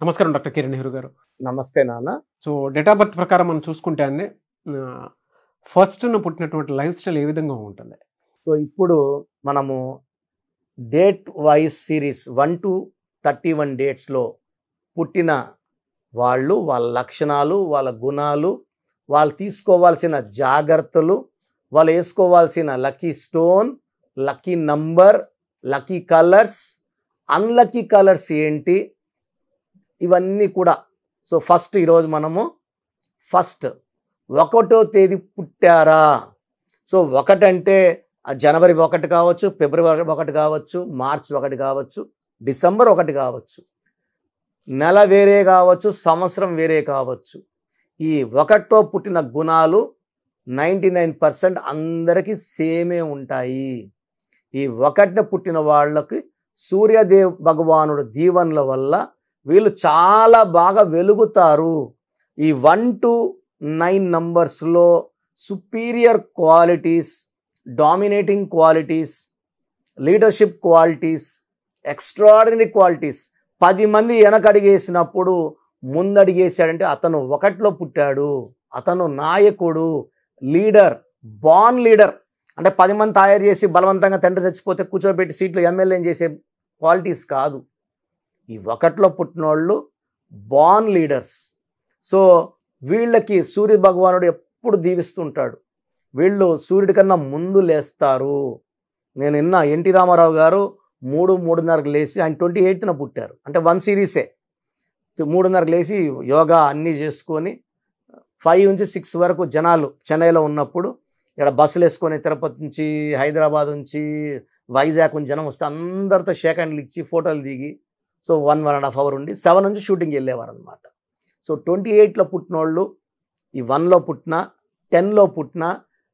నమస్కారం డాక్టర్ కిరణ్ నెహ్రూ గారు. నమస్తే నాన్న. సో డేట్ ఆఫ్ బర్త్ ప్రకారం మనం చూసుకుంటే అండి ఫస్ట్‌న పుట్టినటువంటి లైఫ్ స్టైల్ ఏ విధంగా ఉంటుంది? సో ఇప్పుడు మనము డేట్ వైజ్ సిరీస్ 1-31 డేట్స్‌లో పుట్టిన వాళ్ళు, వాళ్ళ లక్షణాలు, వాళ్ళ గుణాలు, వాళ్ళు తీసుకోవాల్సిన జాగ్రత్తలు, వాళ్ళు వేసుకోవాల్సిన lucky stone, lucky number, lucky colours, unlucky colours ఏంటి, ఇవన్నీ కూడా. సో ఫస్ట్ ఈరోజు మనము ఫస్ట్ 1వ తేదీ పుట్టారా? సో 1 అంటే జనవరి 1 కావచ్చు, ఫిబ్రవరి 1 కావచ్చు, మార్చ్ 1 కావచ్చు, డిసెంబర్ 1 కావచ్చు, నెల వేరే కావచ్చు, సంవత్సరం వేరే కావచ్చు. ఈ 1తో పుట్టిన గుణాలు 99% అందరికీ సేమే ఉంటాయి. ఈ 1న పుట్టిన వాళ్ళకి సూర్యదేవ్ భగవానుడు దీవెనల వల్ల వీళ్ళు చాలా బాగా వెలుగుతారు. ఈ 1-9 నంబర్స్లో superior qualities, dominating qualities, leadership qualities, extraordinary qualities. 10 మంది వెనకడిగేసినప్పుడు ముందడిగేశాడంటే అతను 1లో పుట్టాడు. అతను నాయకుడు, లీడర్, బాన్ లీడర్. అంటే 10 మంది తయారు చేసి బలవంతంగా తండ్రి చచ్చిపోతే కూర్చోబెట్టి సీట్లు ఎమ్మెల్యేని చేసే క్వాలిటీస్ కాదు. ఈ 1లో పుట్టిన వాళ్ళు బాన్ లీడర్స్. సో వీళ్ళకి సూర్య భగవానుడు ఎప్పుడు దీవిస్తుంటాడు. వీళ్ళు సూర్యుడి కన్నా ముందు లేస్తారు. నేను విన్నా ఎన్టీ రామారావు గారు 3-3:30కు లేచి, ఆయన 28న పుట్టారు, అంటే 1 సిరీసే. 3:30కు లేచి యోగా అన్నీ చేసుకొని 5 నుంచి 6 వరకు జనాలు చెన్నైలో ఉన్నప్పుడు ఇక్కడ బస్సులు వేసుకొని తిరుపతి నుంచి, హైదరాబాద్ నుంచి, వైజాగ్ నుంచి జనం వస్తే అందరితో షేక్ హ్యాండ్లు ఇచ్చి ఫోటోలు దిగి సో 1-1.5 అవర్ ఉండి 7 నుంచి షూటింగ్ వెళ్ళేవారు అనమాట. సో 28లో పుట్టిన వాళ్ళు, ఈ 1లో పుట్టిన, 10లో పుట్టిన,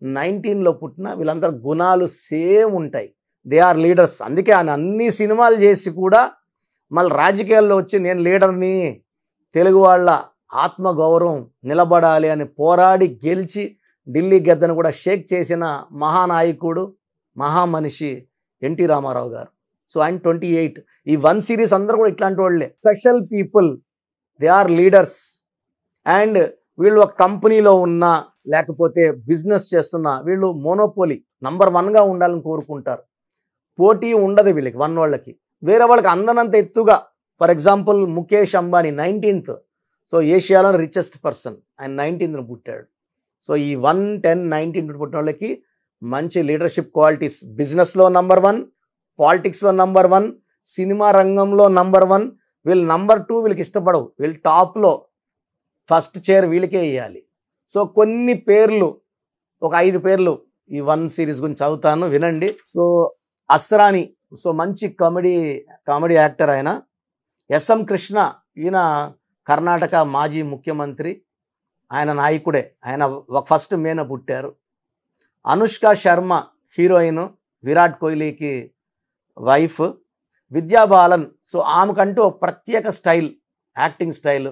19లో పుట్టిన, వీళ్ళందరూ గుణాలు సేమ్ ఉంటాయి. They are leaders. అందుకే ఆయన అన్ని సినిమాలు చేసి కూడా మళ్ళీ రాజకీయాల్లో వచ్చి నేను లీడర్ని, తెలుగు వాళ్ళ ఆత్మగౌరవం నిలబడాలి అని పోరాడి గెలిచి ఢిల్లీ గద్దను కూడా షేక్ చేసిన మహానాయకుడు, మహామనిషి ఎన్టీ రామారావు గారు. సో ఆయన 28. ఈ 1 సిరీస్ అందరూ కూడా ఇట్లాంటి వాళ్ళే, special people. They are leaders. And వీళ్ళు ఒక కంపెనీలో ఉన్నా లేకపోతే బిజినెస్ చేస్తున్నా వీళ్ళు మోనోపోలీ నంబర్ 1గా ఉండాలని కోరుకుంటారు. పోటీ ఉండదు వీళ్ళకి 1 వాళ్ళకి. వేరే వాళ్ళకి అందనంత ఎత్తుగా. For example Mukesh Ambani 19th. So ఏషియాలో రిచెస్ట్ పర్సన్, ఆయన 19th పుట్టాడు. సో ఈ 1, 10, 19 పుట్టిన వాళ్ళకి మంచి లీడర్షిప్ క్వాలిటీస్. బిజినెస్లో నంబర్ 1, పాలిటిక్స్లో నంబర్ 1, సినిమా రంగంలో నంబర్ 1. వీళ్ళు నంబర్ 2 వీళ్ళకి ఇష్టపడవు. వీళ్ళు టాప్లో ఫస్ట్ చైర్ వీళ్ళకే వేయాలి. సో కొన్ని పేర్లు, ఒక 5 పేర్లు ఈ 1 సిరీస్ గురించి చదువుతాను, వినండి. సో అస్రాని, సో మంచి కామెడీ యాక్టర్ ఆయన. ఎస్ఎం కృష్ణ, ఈయన కర్ణాటక మాజీ ముఖ్యమంత్రి, ఆయన నాయకుడే. ఆయన ఫస్ట్ మేన పుట్టారు. అనుష్క శర్మ హీరోయిన్, విరాట్ కోహ్లీకి వైఫ్. విద్యా బాలన్, సో ఆమెకంటూ ఒక ప్రత్యేక స్టైల్, యాక్టింగ్ స్టైల్.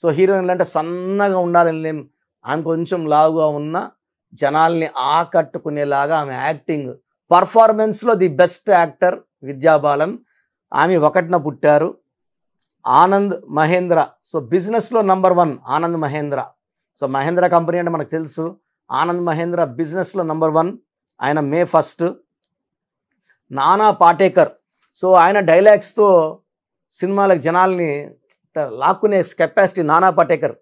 సో హీరోయిన్లు అంటే సన్నగా ఉండాలని లేం, ఆమె కొంచెం లావుగా ఉన్న జనాల్ని ఆకట్టుకునేలాగా ఆమె యాక్టింగ్, పర్ఫార్మెన్స్లో the best actor Vidya Balan. ఆమె 1న పుట్టారు. ఆనంద్ మహేంద్ర, సో బిజినెస్లో number 1 Anand Mahindra. So Mahindra company అంటే మనకు తెలుసు. ఆనంద్ మహేంద్ర బిజినెస్లో నంబర్ 1, ఆయన May 1. నానా పాటేకర్, సో ఆయన డైలాగ్స్తో సినిమాలకు జనాల్ని లాక్కునే కెపాసిటీ నానా పాటేకర్.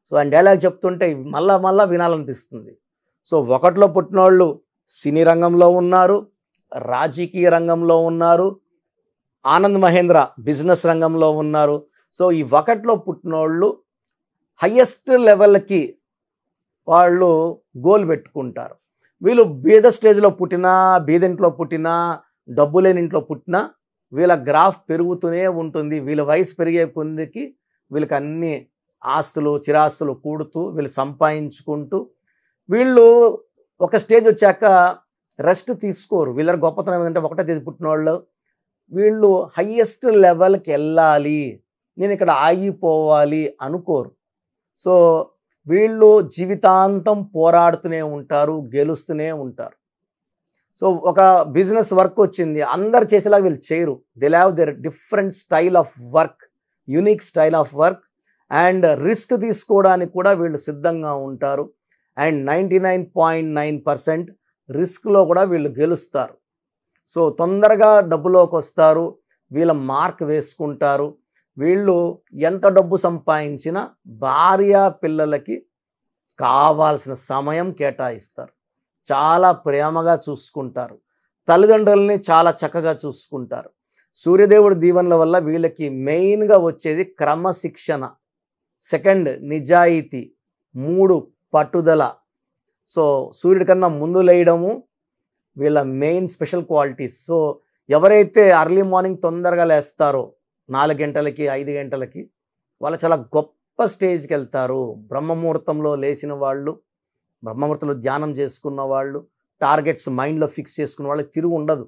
సో ఆయన డైలాగ్ చెప్తుంటే మళ్ళా వినాలనిపిస్తుంది. సో 1లో పుట్టిన వాళ్ళు సినీ రంగంలో ఉన్నారు, రాజకీయ రంగంలో ఉన్నారు. ఆనంద్ మహేంద్ర బిజినెస్ రంగంలో ఉన్నారు. సో ఈ 1లో పుట్టిన వాళ్ళు హయ్యెస్ట్ లెవెల్కి వాళ్ళు గోల్ పెట్టుకుంటారు. వీళ్ళు బీద స్టేజ్లో పుట్టినా, బీదింట్లో పుట్టినా, డబ్బు లేని ఇంట్లో పుట్టినా వీళ్ళ గ్రాఫ్ పెరుగుతూనే ఉంటుంది. వీళ్ళ వయసు పెరిగే కొద్దికి వీళ్ళకి అన్ని ఆస్తులు, చిరాస్తులు కూడుతూ వీళ్ళు సంపాదించుకుంటూ, వీళ్ళు ఒక స్టేజ్ వచ్చాక రెస్ట్ తీసుకోరు. వీళ్ళ గొప్పతనం ఏంటంటే 1వ తేదీ పుట్టిన వాళ్ళు వీళ్ళు హయ్యెస్ట్ లెవెల్కి వెళ్ళాలి, నేను ఇక్కడ ఆగిపోవాలి అనుకోరు. సో వీళ్ళు జీవితాంతం పోరాడుతూనే ఉంటారు, గెలుస్తూనే ఉంటారు. సో ఒక బిజినెస్ వర్క్ వచ్చింది, అందరు చేసేలాగా వీళ్ళు చేయరు. They have their different style of work. Unique style of work and risk తీసుకోవడానికి కూడా వీళ్ళు సిద్ధంగా ఉంటారు. అండ్ 99.9% రిస్క్లో కూడా వీళ్ళు గెలుస్తారు. సో తొందరగా డబ్బులోకి వస్తారు, వీళ్ళ మార్క్ వేసుకుంటారు. వీళ్ళు ఎంత డబ్బు సంపాదించినా భార్య పిల్లలకి కావాల్సిన సమయం కేటాయిస్తారు, చాలా ప్రేమగా చూసుకుంటారు, తల్లిదండ్రులని చాలా చక్కగా చూసుకుంటారు. సూర్యదేవుడి దీవెనల వల్ల వీళ్ళకి మెయిన్గా వచ్చేది క్రమశిక్షణ, సెకండ్ నిజాయితీ, 3 పట్టుదల. సో సూర్యుడి కన్నా ముందు లేయడము వీళ్ళ మెయిన్ స్పెషల్ క్వాలిటీస్. సో ఎవరైతే అర్లీ మార్నింగ్ తొందరగా లేస్తారో 4 గంటలకి 5 గంటలకి వాళ్ళు చాలా గొప్ప స్టేజ్కి వెళ్తారు. బ్రహ్మముహూర్తంలో లేచిన వాళ్ళు, బ్రహ్మముహూర్తంలో ధ్యానం చేసుకున్న వాళ్ళు, టార్గెట్స్ మైండ్లో ఫిక్స్ చేసుకున్న వాళ్ళకి తిరుగు ఉండదు.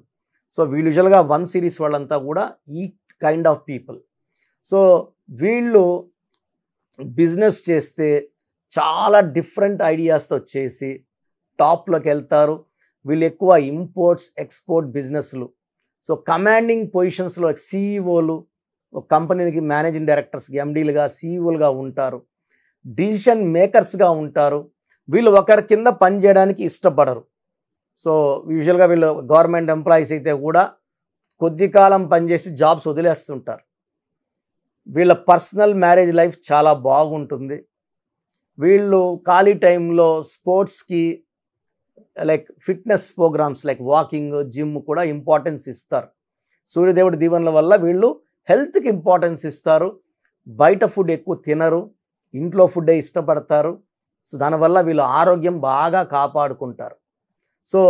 సో వీళ్ళు యూజువల్గా 1 సిరీస్ వాళ్ళంతా కూడా ఈ కైండ్ ఆఫ్ పీపుల్. సో వీళ్ళు బిజినెస్ చేస్తే చాలా డిఫరెంట్ ఐడియాస్తో చేసి టాప్లోకి వెళ్తారు. వీళ్ళు ఎక్కువ ఇంపోర్ట్స్ ఎక్స్పోర్ట్ బిజినెస్లు, సో కమాండింగ్ పొజిషన్స్లో సీఈఓలు, ఒక కంపెనీకి మేనేజింగ్ డైరెక్టర్స్కి ఎండీలుగా సీఈఓలుగా ఉంటారు, డిసిషన్ మేకర్స్గా ఉంటారు. వీళ్ళు ఒకరి కింద పనిచేయడానికి ఇష్టపడరు. సో యూజువల్గా వీళ్ళు గవర్నమెంట్ ఎంప్లాయీస్ అయితే కూడా కొద్ది కాలం పనిచేసి జాబ్స్ వదిలేస్తుంటారు. వీళ్ళ పర్సనల్ మ్యారేజ్ లైఫ్ చాలా బాగుంటుంది. వీళ్ళు ఖాళీ టైంలో స్పోర్ట్స్కి like fitness programs like walking, gym కూడా ఇంపార్టెన్స్ ఇస్తారు. సూర్యదేవుడి దీవెనల వల్ల వీళ్ళు హెల్త్కి ఇంపార్టెన్స్ ఇస్తారు. బయట ఫుడ్ ఎక్కువ తినరు, ఇంట్లో ఫుడ్డే ఇష్టపడతారు. సో దానివల్ల వీళ్ళు ఆరోగ్యం బాగా కాపాడుకుంటారు. సో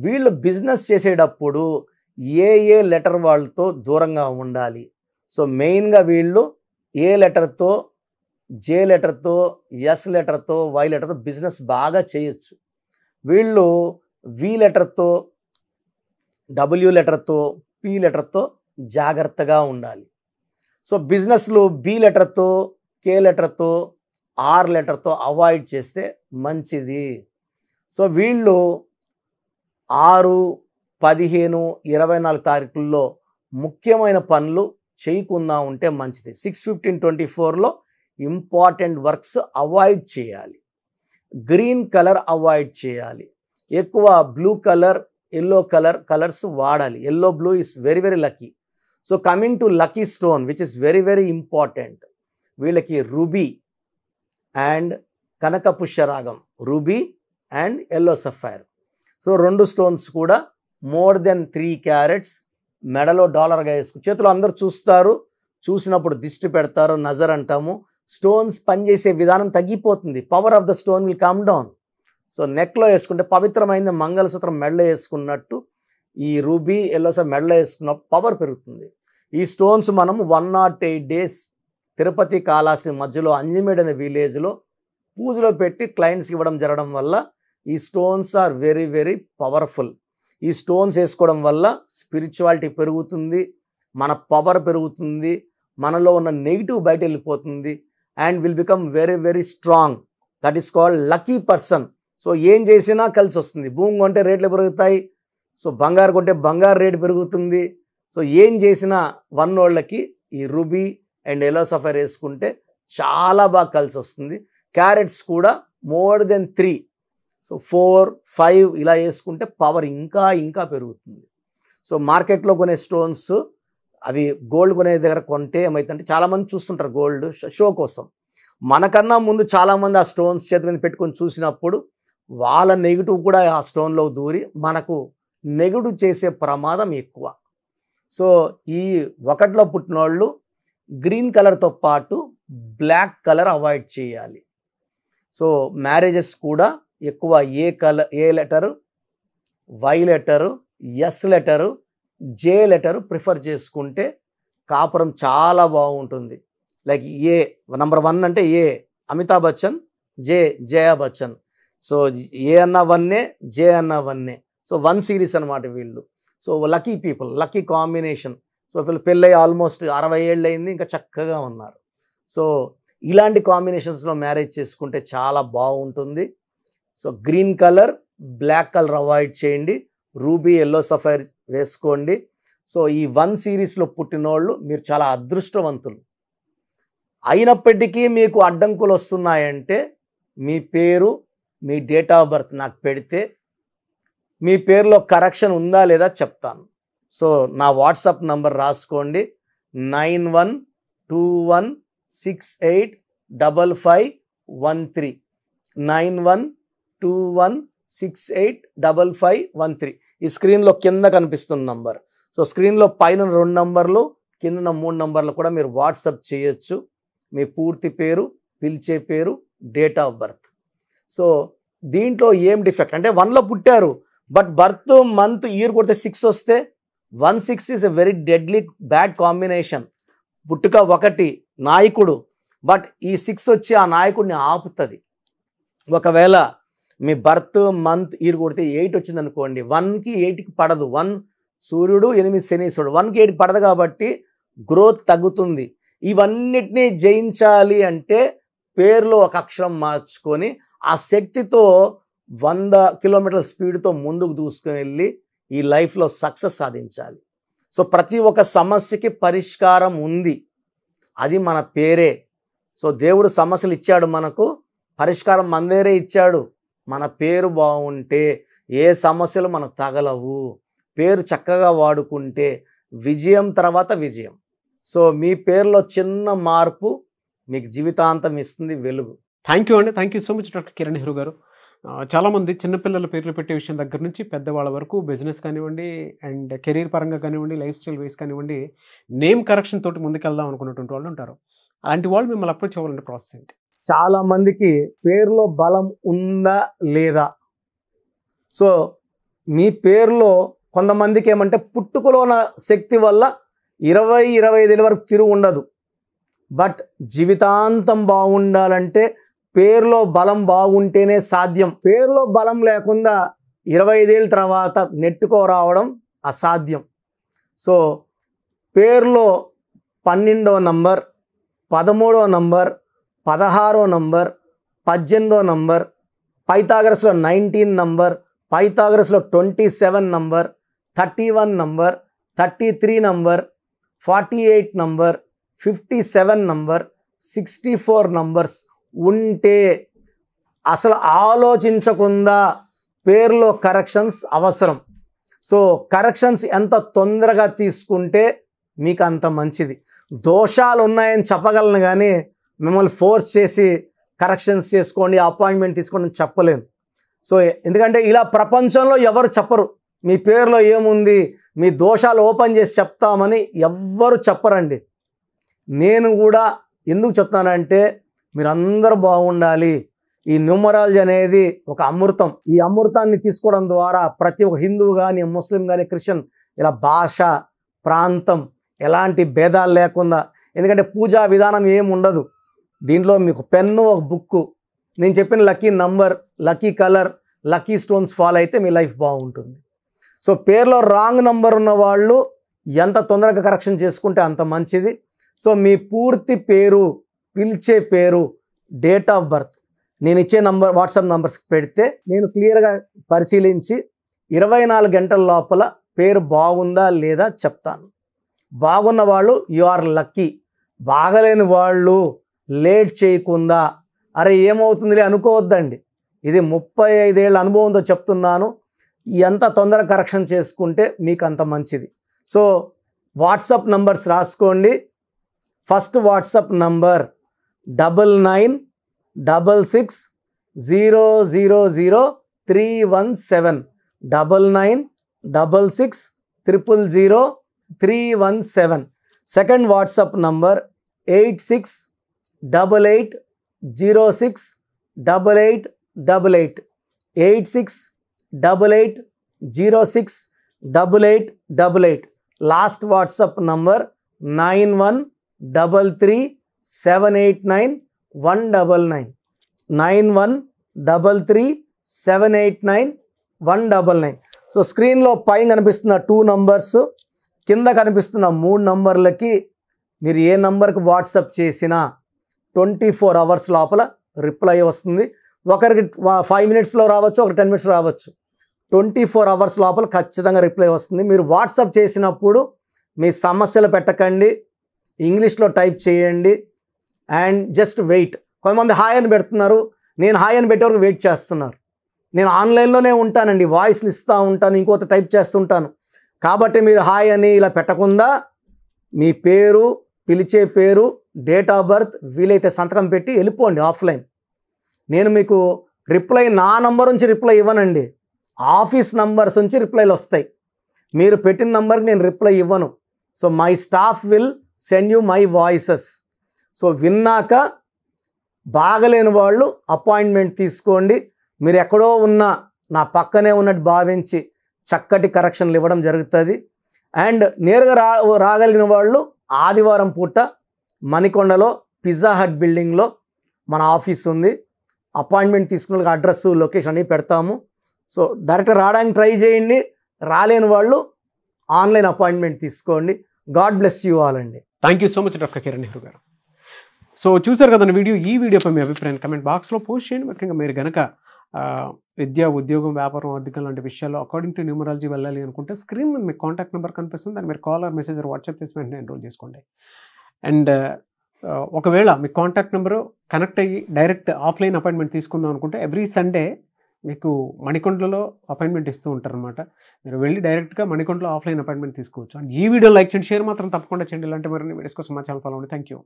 వీళ్ళు బిజినెస్ చేసేటప్పుడు ఏ లెటర్ వాళ్ళతో దూరంగా ఉండాలి. సో మెయిన్గా వీళ్ళు ఏ లెటర్తో, జే లెటర్తో, ఎస్ లెటర్తో, వై లెటర్తో బిజినెస్ బాగా చేయొచ్చు. వీళ్ళు వి లెటర్తో, డబ్ల్యూ లెటర్తో, పి లెటర్తో జాగ్రత్తగా ఉండాలి. సో బిజినెస్లు బి లెటర్తో, కే లెటర్తో, ఆర్ లెటర్తో అవాయిడ్ చేస్తే మంచిది. సో వీళ్ళు 6, 15, 24 తారీఖుల్లో ముఖ్యమైన పనులు చేయకుండా ఉంటే మంచిది. 6/15/24లో ఇంపార్టెంట్ వర్క్స్ అవాయిడ్ చేయాలి. గ్రీన్ కలర్ అవాయిడ్ చేయాలి. ఎక్కువ బ్లూ కలర్, ఎల్లో కలర్స్ వాడాలి. Yellow blue is very very lucky. So coming to lucky stone which is very very important, వీళ్ళకి రూబీ అండ్ కనకపుష్యరాగం, ruby and yellow sapphire. So 2 stones కూడా more than 3 carats మెడలో డాలర్గా వేసుకు, చేతిలో అందరు చూస్తారు, చూసినప్పుడు దిష్టి పెడతారు, నజర్ అంటాము. స్టోన్స్ పనిచేసే విధానం తగ్గిపోతుంది, power of the stone will come down. So నెక్లో వేసుకుంటే పవిత్రమైన మంగళసూత్రం మెడలో వేసుకున్నట్టు ఈ రూబీ ఎల్లో సఫైర్ మెడలో వేసుకున్న పవర్ పెరుగుతుంది. ఈ స్టోన్స్ మనము 108 డేస్ తిరుపతి కాళహస్తి మధ్యలో అంజిమేడ్ అనే విలేజ్లో పూజలో పెట్టి క్లయింట్స్కి ఇవ్వడం జరగడం వల్ల ఈ stones are very very powerful. ఈ స్టోన్స్ వేసుకోవడం వల్ల స్పిరిచువాలిటీ పెరుగుతుంది, మన పవర్ పెరుగుతుంది, మనలో ఉన్న నెగిటివ్ బయట వెళ్ళిపోతుంది and will become very very strong. That is called lucky person. So ఏం చేసినా కలిసి వస్తుంది. భూమి కొంటే రేట్లు పెరుగుతాయి, సో బంగారు కొంటే బంగారు రేటు పెరుగుతుంది. సో ఏం చేసినా వన్నోళ్ళకి ఈ రూబీ అండ్ ఎల్లో సఫైర్ వేసుకుంటే చాలా బాగా కలిసి వస్తుంది. క్యారెట్స్ కూడా మోర్ దెన్ 3, సో 4, 5 ఇలా వేసుకుంటే పవర్ ఇంకా ఇంకా పెరుగుతుంది. సో మార్కెట్లో కొనే స్టోన్స్ అవి గోల్డ్ కొనే దగ్గర కొంటే ఏమైతుందంటే చాలామంది చూస్తుంటారు గోల్డ్ షో కోసం. మనకన్నా ముందు చాలామంది ఆ స్టోన్స్ చేతి మీద పెట్టుకొని చూసినప్పుడు వాళ్ళ నెగిటివ్ కూడా ఆ స్టోన్లో దూరి మనకు నెగిటివ్ చేసే ప్రమాదం ఎక్కువ. సో ఈ 1లో పుట్టిన వాళ్ళు గ్రీన్ కలర్తో పాటు బ్లాక్ కలర్ అవాయిడ్ చేయాలి. సో మ్యారేజెస్ కూడా ఎక్కువ A letter, Y letter, S letter, J letter prefer చేసుకుంటే కాపురం చాలా బాగుంటుంది. లైక్ నంబర్ 1 అంటే అమితాబ్ బచ్చన్, జయా బచ్చన్. సో ఏ అన్న 1, జే అన్న 1. సో 1 సిరీస్ అనమాట వీళ్ళు. So lucky people, lucky combination. So వీళ్ళు పెళ్ళై ఆల్మోస్ట్ 60 ఏళ్ళు అయింది, ఇంకా చక్కగా ఉన్నారు. సో ఇలాంటి కాంబినేషన్స్లో మ్యారేజ్ చేసుకుంటే చాలా బాగుంటుంది. So green colour, black colour avoid చేయండి, రూబీ ఎల్లో సఫైర్ వేసుకోండి. సో ఈ 1 సిరీస్లో పుట్టినోళ్ళు మీరు చాలా అదృష్టవంతులు. అయినప్పటికీ మీకు అడ్డంకులు వస్తున్నాయంటే మీ పేరు, మీ డేట్ ఆఫ్ బర్త్ నాకు పెడితే మీ పేరులో కరెక్షన్ ఉందా లేదా చెప్తాను. సో నా వాట్సాప్ నంబర్ రాసుకోండి, 9121685513, 9121685513. ఈ స్క్రీన్లో కింద కనిపిస్తున్న నంబర్. సో స్క్రీన్లో పైన 2 నంబర్లు, కింద 3 నంబర్లు కూడా మీరు వాట్సాప్ చేయొచ్చు. మీ పూర్తి పేరు, పిలిచే పేరు, డేట్ ఆఫ్ బర్త్. సో దీంట్లో ఏం డిఫెక్ట్ అంటే 1లో పుట్టారు, బట్ బర్త్ మంత్ ఇయర్ కొడితే 6 వస్తే 16 is a very deadly bad combination. పుట్టుక 1 నాయకుడు, బట్ ఈ 6 వచ్చి ఆ నాయకుడిని ఆపుతుంది. ఒకవేళ మీ బర్త్ మంత్ ఇయర్ కొడితే 8 వచ్చింది అనుకోండి, 1కి 8కి పడదు. 1 సూర్యుడు, 8 శనీశ్వరుడు, 1కి 8కి పడదు కాబట్టి గ్రోత్ తగ్గుతుంది. ఇవన్నిటినీ జయించాలి అంటే పేరులో ఒక అక్షరం మార్చుకొని ఆ శక్తితో 100 కిలోమీటర్ల స్పీడ్తో ముందుకు దూసుకుని వెళ్ళి ఈ లైఫ్లో సక్సెస్ సాధించాలి. సో ప్రతి ఒక్క సమస్యకి పరిష్కారం ఉంది, అది మన పేరే. సో దేవుడు సమస్యలు ఇచ్చాడు, మనకు పరిష్కారం మన దగ్గరే ఇచ్చాడు. మన పేరు బాగుంటే ఏ సమస్యలు మనకు తగలవు. పేరు చక్కగా వాడుకుంటే విజయం తర్వాత విజయం. సో మీ పేరులో చిన్న మార్పు మీకు జీవితాంతం ఇస్తుంది వెలుగు. థ్యాంక్ యూ అండి. Thank you so much doctor Kiran Nehru గారు. చాలామంది చిన్నపిల్లల పేర్లు పెట్టే విషయం దగ్గర నుంచి పెద్దవాళ్ళ వరకు బిజినెస్ కానివ్వండి, అండ్ కెరీర్ పరంగా కానివ్వండి, లైఫ్ స్టైల్ వైస్ కానివ్వండి, నేమ్ కరెక్షన్ తోటి ముందుకెళ్దాం అనుకున్నటువంటి వాళ్ళు ఉంటారు. అలాంటి వాళ్ళు మిమ్మల్ని అప్రోచ్ అవ్వాలంటే ప్రాసెస్ ఏంటి? చాలా మందికి పేరులో బలం ఉందా లేదా. సో మీ పేరులో కొంతమందికి ఏమంటే పుట్టుకలో ఉన్న శక్తి వల్ల 20-25 వరకు తిరుగు ఉండదు, బట్ జీవితాంతం బాగుండాలంటే పేరులో బలం బాగుంటేనే సాధ్యం. పేరులో బలం లేకుండా 25 ఏళ్ళ తర్వాత నెట్టుకో రావడం అసాధ్యం. సో పేరులో 12వ నంబర్, 13వ నంబర్, 16వ నంబర్, 18వ నంబర్, పైథాగరస్లో 19 నంబర్, పైథాగరస్లో 27 number, 31 number, 33 number, 48 number, 57 number, 64 numbers ఉంటే అసలు ఆలోచించకుండా పేరులో కరెక్షన్స్ అవసరం. సో కరెక్షన్స్ ఎంత తొందరగా తీసుకుంటే మీకు అంత మంచిది. దోషాలు ఉన్నాయని చెప్పగలను కానీ మిమ్మల్ని ఫోర్స్ చేసి కరెక్షన్స్ చేసుకోండి, అపాయింట్మెంట్ తీసుకోండి చెప్పలేను. సో ఎందుకంటే ఇలా ప్రపంచంలో ఎవరు చెప్పరు. మీ పేరులో ఏముంది, మీ దోషాలు ఓపెన్ చేసి చెప్తామని ఎవ్వరు చెప్పరండి. నేను కూడా ఎందుకు చెప్తానంటే మీరందరూ బాగుండాలి. ఈ న్యూమరాలజీ అనేది ఒక అమృతం. ఈ అమృతాన్ని తీసుకోవడం ద్వారా ప్రతి ఒక్క హిందువు కానీ, ముస్లిం కానీ, క్రిస్టియన్ ఇలా భాష, ప్రాంతం ఎలాంటి భేదాలు లేకుండా, ఎందుకంటే పూజా విధానం ఏమి ఉండదు దీంట్లో. మీకు పెన్ను, ఒక బుక్కు, నేను చెప్పిన lucky number, lucky colour, lucky stones follow అయితే మీ లైఫ్ బాగుంటుంది. సో పేరులో రాంగ్ నంబర్ ఉన్న వాళ్ళు ఎంత తొందరగా కరెక్షన్ చేసుకుంటే అంత మంచిది. సో మీ పూర్తి పేరు, పిలిచే పేరు, డేట్ ఆఫ్ బర్త్ నేను ఇచ్చే నంబర్, వాట్సాప్ నంబర్స్కి పెడితే నేను క్లియర్గా పరిశీలించి 24 గంటల లోపల పేరు బాగుందా లేదా చెప్తాను. బాగున్న వాళ్ళు యు ఆర్ లక్కీ. బాగలేని వాళ్ళు లేట్ చేయకుండా అరే ఏమవుతుందిలే అనుకోవద్దండి. ఇది 35 ఏళ్ళ అనుభవంతో చెప్తున్నాను. ఎంత తొందరగా కరెక్షన్ చేసుకుంటే మీకు అంత మంచిది. సో వాట్సాప్ నంబర్స్ రాసుకోండి. First WhatsApp number 9966000317, 9966000317. Second WhatsApp number 8688068888, 8688068888. Last WhatsApp number 9133789199, 9133789199. So స్క్రీన్లో పైన కనిపిస్తున్న 2 నంబర్స్, కింద కనిపిస్తున్న 3 నంబర్లకి మీరు ఏ నంబర్కి వాట్సాప్ చేసినా 24 అవర్స్ లోపల రిప్లై వస్తుంది. ఒకరికి 5 మినిట్స్లో రావచ్చు, ఒకరికి 10 మినిట్స్లో రావచ్చు. 24 అవర్స్ లోపల ఖచ్చితంగా రిప్లై వస్తుంది. మీరు వాట్సాప్ చేసినప్పుడు మీ సమస్యలు పెట్టకండి, ఇంగ్లీష్లో టైప్ చేయండి. And just wait. కొంతమంది హాయ్ అని పెడుతున్నారు, నేను హాయ్ అని పెట్టే వరకు వెయిట్ చేస్తున్నారు. నేను ఆన్లైన్లోనే ఉంటానండి, వాయిస్లు ఇస్తూ ఉంటాను, ఇంకొక టైప్ చేస్తుంటాను. కాబట్టి మీరు హాయ్ అని ఇలా పెట్టకుండా మీ పేరు, పిలిచే పేరు, డేట్ ఆఫ్ బర్త్, వీలైతే సంతకం పెట్టి వెళ్ళిపోండి ఆఫ్లైన్. నేను మీకు రిప్లై నా నంబర్ నుంచి రిప్లై ఇవ్వనండి, ఆఫీస్ నంబర్స్ నుంచి రిప్లైలు వస్తాయి. మీరు పెట్టిన నంబర్కి నేను రిప్లై ఇవ్వను. So my staff will send you my voices. So విన్నాక బాగలేని వాళ్ళు అపాయింట్మెంట్ తీసుకోండి. మీరు ఎక్కడో ఉన్న నా పక్కనే ఉన్నట్టు భావించి చక్కటి కరెక్షన్లు ఇవ్వడం జరుగుతుంది. అండ్ నేరుగా రాగలిగిన వాళ్ళు ఆదివారం పూట మణికొండలో పిజ్జా హట్ బిల్డింగ్లో మన ఆఫీస్ ఉంది. అపాయింట్మెంట్ తీసుకున్న అడ్రస్, లొకేషన్ అన్నీ పెడతాము. సో డైరెక్ట్ రావడానికి ట్రై చేయండి, రాలేని వాళ్ళు ఆన్లైన్ అపాయింట్మెంట్ తీసుకోండి. గాడ్ బ్లెస్ యూ ఆల్ అండి. Thank you so much doctor Kiran Nehru గారు. సో చూసారు కదా వీడియో. ఈ వీడియోపై మీ అభిప్రాయాన్ని కమెంట్ బాక్స్లో పోస్ట్ చేయండి. ముఖ్యంగా మీరు కనుక విద్య, ఉద్యోగం, వ్యాపారం, ఆర్థికం లాంటి విషయాల్లో అకార్డింగ్ టు న్యూమరాలజీ వెళ్ళాలి అనుకుంటే స్క్రీన్ మీద మీకు కాంటాక్ట్ నెంబర్ కనిపిస్తుంది, దాన్ని మీరు call or message or WhatsApp చేసి వెంటనే ఎన్రోల్ చేసుకోండి. అండ్ ఒకవేళ మీ కాంటాక్ట్ నెంబరు కనెక్ట్ అయ్యి డైరెక్ట్ ఆఫ్లైన్ అపాయింట్మెంట్ తీసుకుందాం అనుకుంటే ఎవ్రీ సండే మీకు మణికొండలో అపాయింట్మెంట్ ఇస్తూ ఉంటారనమాట. మీరు వెళ్ళి డైరెక్ట్గా మణికొండలో ఆఫ్లైన్ అపాయింట్మెంట్ తీసుకోవచ్చు. అండ్ ఈ వీడియో లైక్ చేయండి, షేర్ మాత్రం తప్పకుండా చేయండి. ఇలాంటి మరిన్ని వీడియోస్ కోసం మా ఛానల్ ఫాలో అవ్వండి. Thank you.